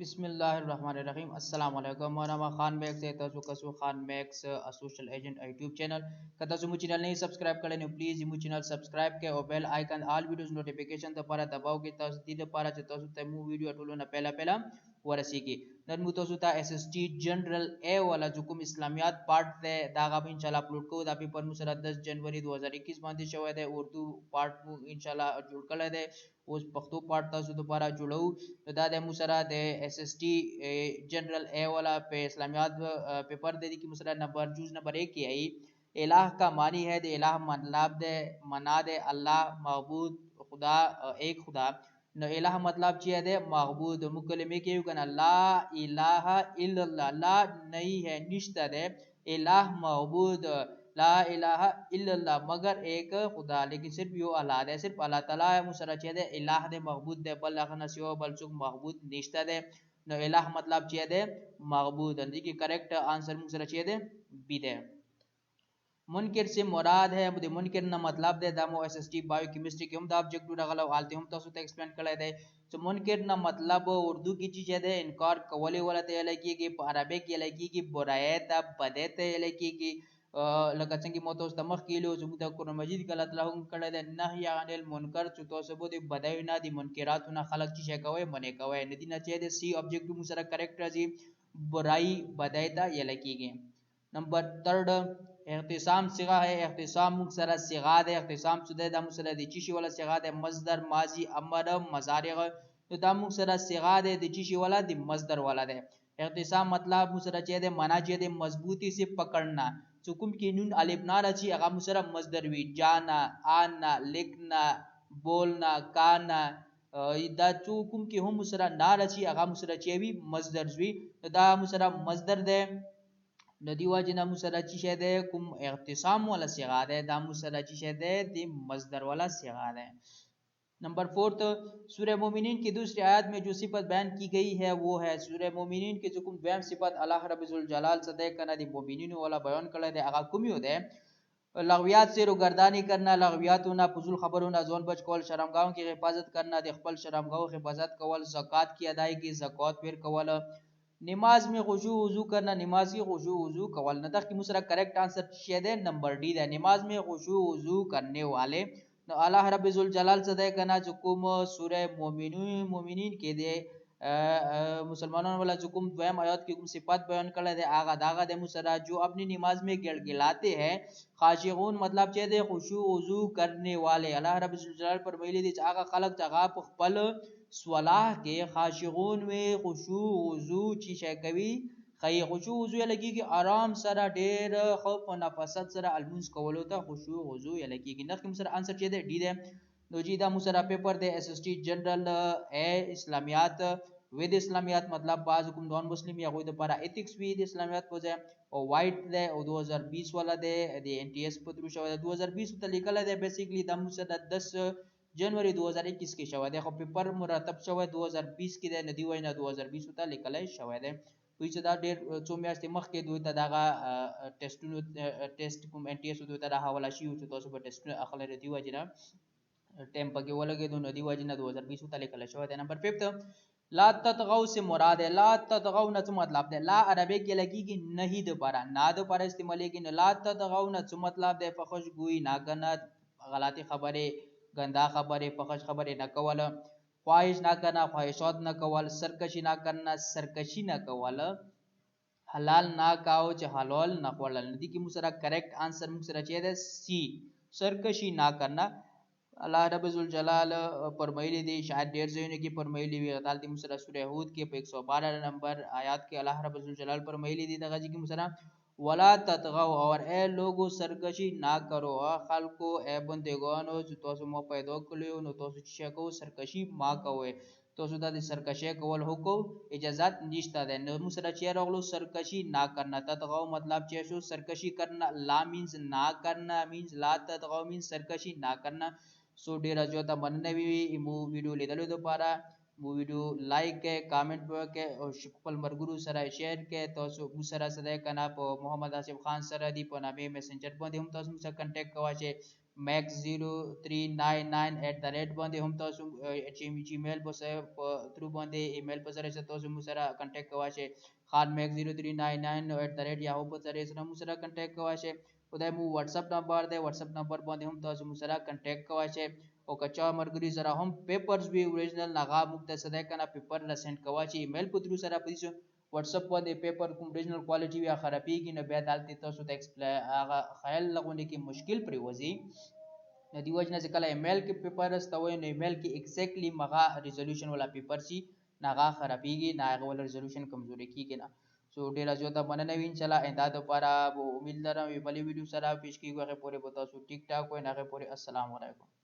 बिस्मिल्लाहिर्रहमानिर्रहीम अस्सलाम वालेकुम माना खान मैक्स है तसु कसु Khan max social agent YouTube channel कदा सु चैनल नहीं सब्सक्राइब करे ने प्लीज मु चैनल सब्सक्राइब के और bell icon all videos notification त para दबाओ के तस दी para च तसु ते मु वीडियो टोलो ना पहला ورسی की नन मु तसु ता SST जनरल ए वाला जुकुम इस्लामियात पार्ट दे दागा इंशाल्लाह अपलोड को दा पेपर मु सरा 10 जनवरी 2021 باندې شوی دی اردو پارت مو انشاءاللہ جوړ کړی دی اوس پښتو پارت تاسو دوباره جوړو دا د مو سره د SST जनरल ए वाला पे इस्लामियात पेपर दे दी कि मुसरा नंबर जूज नंबर 1 की आई इलाह का मानी है दे इलाह मतलब दे मना दे अल्लाह मबूद खुदा एक खुदा न इलाह मतलब ची है दे मबूद मुकलमे के कना ला इलाहा इल्लल्लाह ला नहीं है निश्ता दे इलाह मबूद ला इलाहा इल्लल्लाह मगर एक खुदा लेकिन सिर्फ यो अल्लाह दे सिर्फ अल्लाह ताला मुसरा ची दे इलाह दे मबूद दे बल अखना सिवा बल सुक मबूद निश्ता दे न इलाह मतलब ची दे मबूद अंदी की करेक्ट आंसर मुसरा ची दे बी दे मुनकिर से मुराद है मुझे मुनकिर ना मतलब दे दामो SST बायोकेमिस्ट्री के हम दा ऑब्जेक्ट डागला आलते हम तसु ते एक्सप्लेन करे दे तो मुनकिर ना मतलब उर्दू की चीज है दे इनकार कवले वाला ते लगी की अरबिक ये लगी की बुरायत बदे ते लगी की लगा चंगी मोतोस तमख किलो जुमुदा कुरान मजीद गलत लहुम करे दे नही अनिल मुनकर चुतो सबो दे बदाइना दी मुनकिरात ना खलक चीज कवे मने कवे नदी ना चे दे सी ऑब्जेक्ट मुसरा करेक्ट जी बुराई बदायता ये लगी की नंबर 3 اختصام صيغه है اختصام مكسره صيغه ده اختصام سده د مسره د چشي ولا صيغه د مصدر ماضي امر مضارع د مكسره صيغه ده د چشي ولا د مصدر ولا ده اختصام مطلب مسره چه ده معنا چه ده مضبوطی سے پکڑنا چکم کی نون الف نا رچی هغه مسره مصدر وی جانا آنا لکنا بولنا کانا دا چکم کی هم مسره نا رچی هغه مسره چه وی مصدر وی دا مسره مصدر ده ندی واجنا مسره چی شه ده کوم اختصام والا صيغه ده دا مسره چی شه ده دی مصدر والا صيغه ده नंबर 4 सूरह मोमिनीन की दूसरी आयत में जो सिफत बयान की गई है वो है सूरह मोमिनीन के जो कुम द्वयम सिफत अल्लाह रब्बुल जलाल सदे कना दी मोमिनीन वाला बयान कले दे आगा कुम यो दे लغویات से रोगर्दानी करना लغویاتو ना फजूल खबरों ना जोन बच कول शर्मगाहों की हिफाजत करना दे खपल शर्मगाहों की हिफाजत कول ज़कात की अदायगी ज़कात फिर कول नमाज में खुशू वजू करना नमाज की खुशू वजू कवल नदख की मुसरा करेक्ट आंसर शेदे नंबर डी है नमाज में खुशू वजू करने वाले न अल्लाह रब्बुल जलाल सदे कना जुकुम सूरह मोमिनीन के दे मुसलमानों वाला जुकुम द्वयम आयत की सिफात बयान कर दे आगा दागा दे मुसरा जो अपनी नमाज में गिड़गिड़ाते हैं खाशिगून मतलब चे दे खुशू वजू करने वाले अल्लाह रब्बुल जलाल पर मिली दी आगा खलक जगह पल स्वलाह के खाशिगून में खुशू वजू चीशे कवि खई खुशू वजू लगी कि आराम सरा ढेर खौफ व नफसत सरा अलमुंस कवलो ता खुशू वजू लगी कि नख मुसरा आंसर चे दे डी दे नोजीदा मुसरा पेपर दे SST जनरल ए इस्लामियात विद इस्लामियात मतलब बाज हुकुम नॉन मुस्लिम या कोई तो para एथिक्स विद इस्लामियात को जाए और वाइट दे और 2020 वाला दे NTS पत्र शवा 2020 तो लिखल है बेसिकली दम मुसरा 10 जनवरी 2021 की शवा देखो पेपर मुरतब शवा 2020 की दे नदी वइना 2020 ता लिखल है शवा दे हुई सदा डेर चोमियास्ते मख के दुई तदागा टेस्ट कुम NTS दुई ता हवाला शी हो तो सब टेस्ट अखले रदी वजना टेम्प के वाला के दो नदी वजना 2020 ता लिखल है शवा दे नंबर 5 ला ततगौ से मुराद है ला ततगौ न मतलब दे ला अरबी के लगी कि नहीं दोबारा ना दोबारा इस्तेमाल है कि ला ततगौ न मतलब दे फखश गुई ना करना गलती खबरें गंदा खबरें फखश खबरें न कवल ख्वाहिश ना करना ख्वाहिशात न कवल सरकशी ना करना सरकशी न कवल हलाल ना काओ च हलाल न कवल नदी की मुसरा करेक्ट आंसर मुसरा चाहिए सी सरकशी ना करना अल्लाह रब्बुल जलाल फरमाइली दी शायद डेढ़ से की फरमाइली हुई गतालती मुसरा सूरह हूद के 112 नंबर आयत के अल्लाह रब्बुल जलाल फरमाइली दी दगा जी की मुसरा वला ततगौ और ए लोगो सरकशी ना करो खल को ए बंदेगानो जो तो मो पैदा कलियो नो तो को सरकशी मा कवे तो सुदा दी सरकशी कवल हुको इजाजत निश्ता दे न मुसरा चेयर ओगलो सरकशी ना करना ततगौ मतलब चेशो सरकशी करना ला मींस ना करना मींस ला ततगौ मींस सरकशी ना करना सो डेरा जो ता मनने भी मु वीडियो ले दलो दोबारा मु वीडियो लाइक के कमेंट के और शिकपल मरगुरु सरा शेयर के तो सो मुसरा सदा कना पो मोहम्मद आसिफ खान सरा दी पो नामे मैसेंजर पर हम तो मुसा कांटेक्ट कवाचे max0399 باندې هم تاسو چې جیمیل په تھرو باندې ایمیل په ذریعہ تاسو مو سره کنټیکټ کوای شئ خان max0399 یاهو په ذریعہ سره مو سره کنټیکټ کوای شئ خدای مو واتس اپ نمبر دی واتس اپ نمبر باندې هم تاسو مو سره کنټیکټ کوای شئ او کچا مرګري سره هم پیپرز وی اوریجنل نغا مقتصد کنه پیپر لا سند کوای شئ ایمیل په تھرو سره پېښو واتس اپ باندې پیپر کوم اوریجنل کوالټي یا خرابېږي نه بیا دالته تاسو ته هغه خیال لغونه کې مشکل پرې وځي نو دی وجنه چې کله ایمیل کې پیپر استوي نو ایمیل کې ایگزیکټلی مغا ریزولوشن ولا پیپر شي ناغه خرابېږي ناغه ول ریزولوشن کمزوري کیږي نه سو ډیر زیاته مننه وین چلا انده لپاره امید لرم وی بلی ویډیو سره پیش کیږي هغه پورې بتا سو ټیک ټاک وای نه هغه پورې السلام علیکم